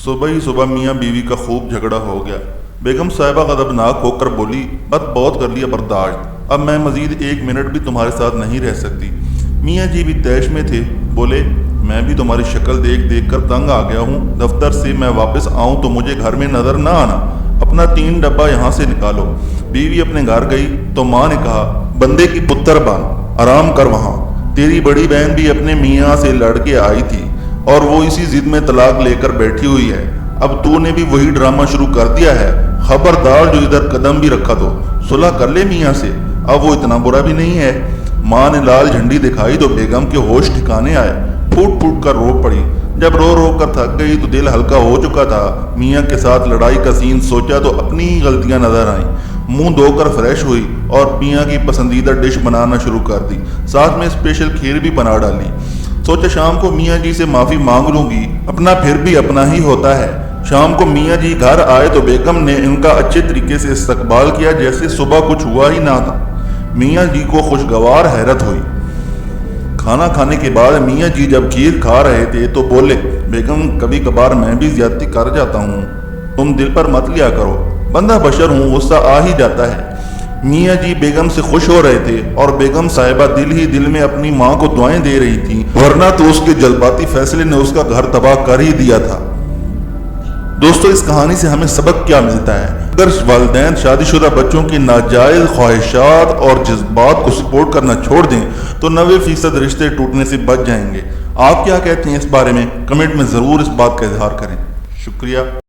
صبح ہی صبح میاں بیوی کا خوب جھگڑا ہو گیا۔ بیگم صاحبہ غضبناک ہو کر بولی، بہت کر لیا برداشت، اب میں مزید 1 منٹ بھی تمہارے ساتھ نہیں رہ سکتی۔ میاں جی بھی طیش میں تھے، بولے، میں بھی تمہاری شکل دیکھ دیکھ کر تنگ آ گیا ہوں، دفتر سے میں واپس آؤں تو مجھے گھر میں نظر نہ آنا، اپنا 3 ڈبہ یہاں سے نکالو۔ بیوی اپنے گھر گئی تو ماں نے کہا، بندے کی پتر بن، آرام کر وہاں، تیری بڑی بہن بھی اپنے میاں سے لڑ کے آئی تھی اور وہ اسی ضد میں طلاق لے کر بیٹھی ہوئی ہے، اب تو نے بھی وہی ڈرامہ شروع کر دیا ہے، خبردار جو ادھر قدم بھی رکھا تو صلح کر لے میاں سے، اب وہ اتنا برا بھی نہیں ہے۔ ماں نے لال جھنڈی دکھائی تو بیگم کے ہوش ٹھکانے آئے، پھوٹ پھوٹ کر رو پڑی۔ جب رو رو کر تھک گئی تو دل ہلکا ہو چکا تھا۔ میاں کے ساتھ لڑائی کا سین سوچا تو اپنی ہی غلطیاں نظر آئیں، منہ دھو کر فریش ہوئی اور میاں کی پسندیدہ ڈش بنانا شروع کر دی، ساتھ میں اسپیشل کھیر بھی بنا ڈالی۔ سوچا شام کو میاں جی سے معافی مانگ لوں گی، اپنا پھر بھی اپنا ہی ہوتا ہے۔ شام کو میاں جی گھر آئے تو بیگم نے ان کا اچھے طریقے سے استقبال کیا جیسے صبح کچھ ہوا ہی نہ تھا۔ میاں جی کو خوشگوار حیرت ہوئی۔ کھانا کھانے کے بعد میاں جی جب کھیر کھا رہے تھے تو بولے، بیگم کبھی کبھار میں بھی زیادتی کر جاتا ہوں، تم دل پر مت لیا کرو، بندہ بشر ہوں، غصہ آ ہی جاتا ہے۔ میاں جی بیگم سے خوش ہو رہے تھے اور بیگم صاحبہ دل ہی دل میں اپنی ماں کو دعائیں دے رہی تھیں، ورنہ تو اس کے جذباتی فیصلے نے اس کا گھر تباہ کر ہی دیا تھا۔ دوستو، اس کہانی سے ہمیں سبق کیا ملتا ہے؟ اگر والدین شادی شدہ بچوں کی ناجائز خواہشات اور جذبات کو سپورٹ کرنا چھوڑ دیں تو 90% رشتے ٹوٹنے سے بچ جائیں گے۔ آپ کیا کہتے ہیں اس بارے میں؟ کمنٹ میں ضرور اس بات کا اظہار کریں۔ شکریہ۔